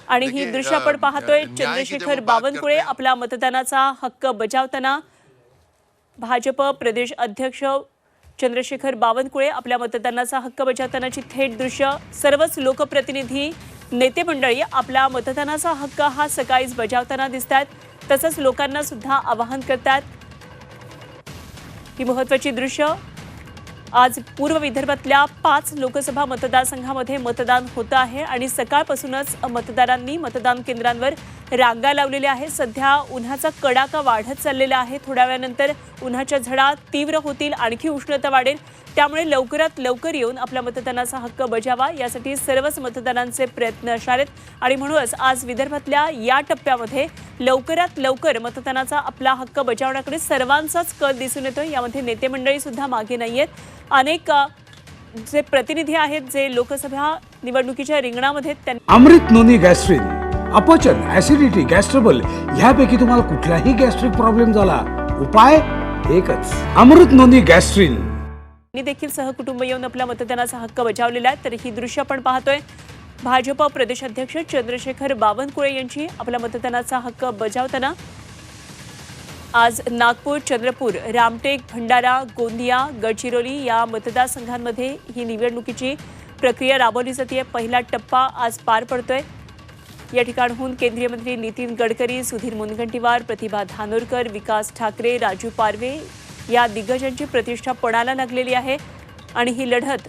आणि ही दृश्य आपण पाहतोय चंद्रशेखर बावनकुळे आपला मतदानाचा हक्क बजावताना। भाजप प्रदेश अध्यक्ष चंद्रशेखर बावनकुळे आपल्या मतदानाचा हक्क बजावतानाची थेट दृश्य। सर्वच लोकप्रतिनिधी नेते मंडळी आपला मतदानाचा हक्क हा सकाळीच बजावताना दिसतात, तसंच लोकांना सुद्धा आवाहन करतात। ही महत्त्वाची दृश्य। आज पूर्व विदर्भातल्या 5 लोकसभा मतदारसंघामध्ये मतदान होतं आहे आणि सकाळपासूनच मतदारांनी मतदान केंद्रांवर रांगा लावलेल्या आहेत। सध्या उन्हाचा कडाका वाढत चाललेला आहे। थोड्या वेळानंतर उन्हाच्या झळा तीव्र होतील, आणखी उष्णता वाढेल, त्यामुळे लवकरात लवकर येऊन आपल्या मतदानाचा हक्क बजावा यासाठी सर्वच मतदारांचे प्रयत्न असणार आहेत। आणि म्हणूनच आज विदर्भातल्या या टप्प्यामध्ये लवकरात लवकर मतदानाचा आपला हक्क बजावण्याकडे सर्वांचाच कल दिसून येतोय। यामध्ये नेते मंडळी सुद्धा मागे नाहीयेत। अनेक जे प्रतिनिधी आहेत जे लोकसभा निवडणुकीच्या रिंगणामध्ये अमृत नोनी गॅस्ट्रिन, अपचन, ऍसिडिटी, गॅस्ट्रबल ह्यापैकी तुम्हाला कुठलाही गॅस्ट्रिक प्रॉब्लेम झाला, उपाय एकच, अमृत नोनी गॅस्ट्रिन। देखील सहकुटुंब येऊन आपल्या मतदानाचा हक्क बजावलेला आहे। तर ही दृश्य आपण पाहतोय भाजप प्रदेशाध्यक्ष चंद्रशेखर बावनकुळे यांची आपल्या मतदानाचा हक्क बजावताना। आज नागपूर, चंद्रपूर, रामटेक, भंडारा, गोंदिया, गडचिरोली या मतदारसंघांमध्ये ही निवडणुकीची प्रक्रिया राबवली जाते। पहिला टप्पा आज पार पडतोय। या ठिकाणहून केंद्रीय मंत्री नितीन गडकरी, सुधीर मुनगंटीवार, प्रतिभा धानोरकर, विकास ठाकरे, राजू पारवे या दिग्गजांची प्रतिष्ठा पणाला लागलेली आहे। आणि ही लढत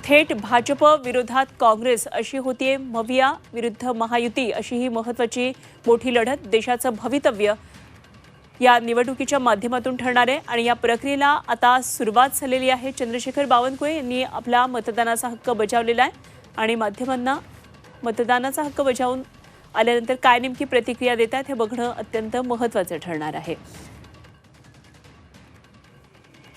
थेट भाजप विरोधात काँग्रेस अशी होतीये। मविया विरुद्ध महायुती अशी ही महत्त्वाची मोठी लढत देशाचं भवितव्य या निवडणुकीच्या माध्यमातून ठरणार आहे। आणि या प्रक्रियेला आता सुरुवात झालेली आहे। चंद्रशेखर बावनकुळे यांनी आपला मतदानाचा हक्क बजावलेला आहे आणि माध्यमांना मतदानाचा हक्क बजावून आल्यानंतर काय नेमकी प्रतिक्रिया देतात हे बघणं अत्यंत महत्त्वाचं ठरणार आहे।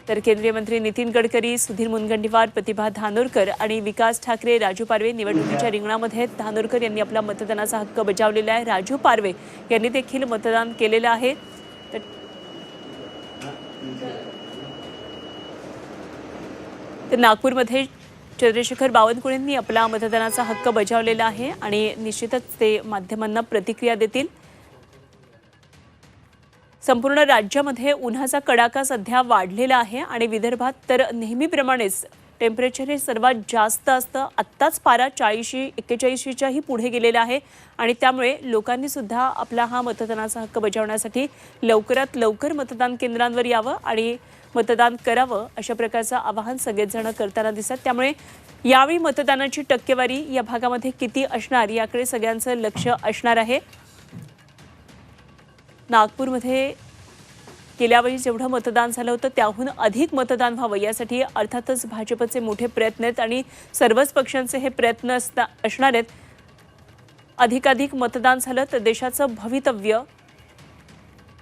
तर केंद्रीय मंत्री नितीन गडकरी, सुधीर मुनगंटीवार, प्रतिभा धानोरकर आणि विकास ठाकरे, राजू पारवे निवडणुकीच्या रिंगणामध्ये आहेत। धानोरकर यांनी आपला मतदानाचा हक्क बजावलेला आहे। राजू पारवे यांनी देखील मतदान केलेलं आहे। तर नागपूरमध्ये चंद्रशेखर बावनकुळेंनी आपला मतदानाचा हक्क बजावलेला आहे आणि निश्चितच ते माध्यमांना प्रतिक्रिया देतील। संपूर्ण राज्यामध्ये उन्हाचा कडाका सध्या वाढलेला आहे आणि विदर्भात तर नेहमीप्रमाणेच टेम्परेचर हे सर्वात जास्त असतं। आत्ताच पारा 40-41च्याही पुढे गेलेला आहे आणि त्यामुळे लोकांनी सुद्धा आपला हा मतदानाचा हक्क बजावण्यासाठी लवकरात लवकर मतदान केंद्रांवर यावं आणि मतदान करावं अशा प्रकारचं आवाहन सगळेच जण करताना दिसतात। त्यामुळे यावेळी मतदानाची टक्केवारी या भागामध्ये किती असणार याकडे सगळ्यांचं लक्ष असणार आहे। नागपूरमध्ये गेल्या वेळी जेवढं मतदान झालं होतं त्याहून अधिक मतदान व्हावं यासाठी अर्थातच भाजपचे मोठे प्रयत्न आहेत आणि सर्वच पक्षांचे हे प्रयत्न असणार आहेत। अधिकाधिक मतदान झालं तर देशाचं भवितव्य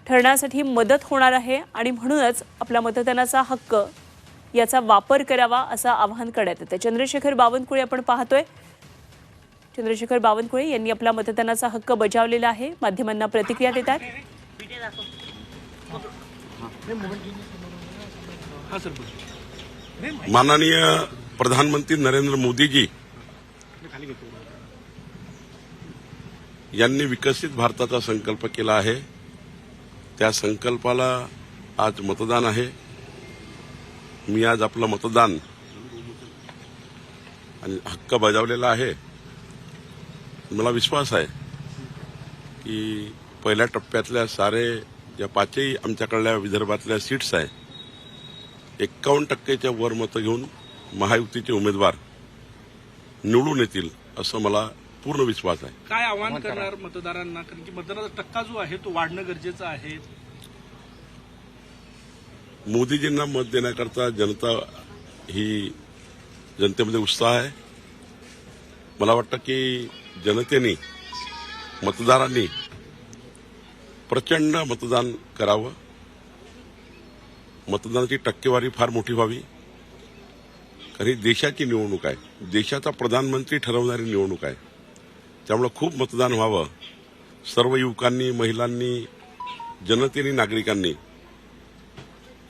ठरण्यासाठी मदत होणार आहे आणि म्हणूनच आपला मतदानाचा हक्क याचा वापर करावा असं आवाहन करण्यात येतं। चंद्रशेखर बावनकुळे आपण पाहतोय। चंद्रशेखर बावनकुळे यांनी आपला मतदानाचा हक्क बजावलेला आहे। माध्यमांना प्रतिक्रिया देतात। माननीय प्रधानमंत्री नरेंद्र मोदी जी यांनी विकसित भारताचा संकल्प केला आहे। त्या संकल्पाला आज मतदान आहे। मी आज आपलं मतदान आणि हक्क बजावलेला आहे। मला विश्वास आहे की पहिल्या टप्प्यातल्या सारे ज्या 5ही आमच्याकडल्या विदर्भातल्या सीट्स आहे 51%च्या वर मतं घेऊन महायुतीचे उमेदवार निवडून येतील असं मला पूर्ण विश्वास आहे। काय आवाहन करणार मतदारांना, कारण की मतदानाचा टक्का जो आहे तो वाढणं गरजेचं आहे। मोदीजींना मत देण्याकरता जनतेमध्ये उत्साह आहे। मला वाटतं की जनतेने, मतदारांनी प्रचंड मतदान करावं। मतदानाची टक्केवारी फार मोठी व्हावी, कारण ही देशाची निवडणूक आहे, देशाचा प्रधानमंत्री ठरवणारी निवडणूक आहे। त्यामुळे खूप मतदान व्हावं। सर्व युवकांनी, महिलांनी, जनतेने, नागरिकांनी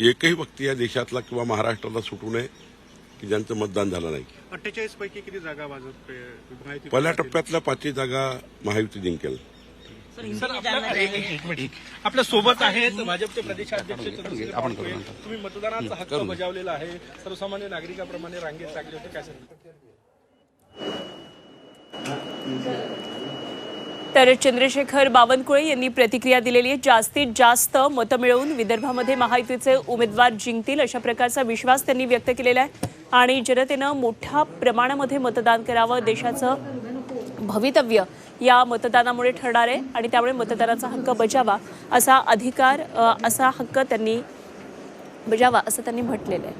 एकही व्यक्ती या देशातला किंवा महाराष्ट्राला सुटू नये की ज्यांचं मतदान झालं नाही. 48 पैकी किती जागा भाजप माहिती पहिल्या टप्प्यातल्या 5 जागा महायुती जिंकेल. सर एक मिनिट आपल्या सोबत आहेत भाजपचे प्रदेशाध्यक्ष चंद्रशेखर बावनकुळे. तुम्ही मतदानाचा हक्क बजावलेला आहे, सर्वसामान्य नागरिकाप्रमाणे रांगेत लागले होते, काय सांगता? तर चंद्रशेखर बावनकुळे यांनी प्रतिक्रिया दिलेली आहे. जास्तीत जास्त मतं मिळवून विदर्भामध्ये महायुतीचे उमेदवार जिंकतील अशा प्रकारचा विश्वास त्यांनी व्यक्त केलेला आहे आणि जनतेनं मोठ्या प्रमाणामध्ये मतदान करावं. देशाचं भवितव्य या मतदानामुळे ठरणार आहे आणि त्यामुळे मतदानाचा हक्क बजावा असा अधिकार असा हक्क त्यांनी बजावा असं त्यांनी म्हटलेलं आहे.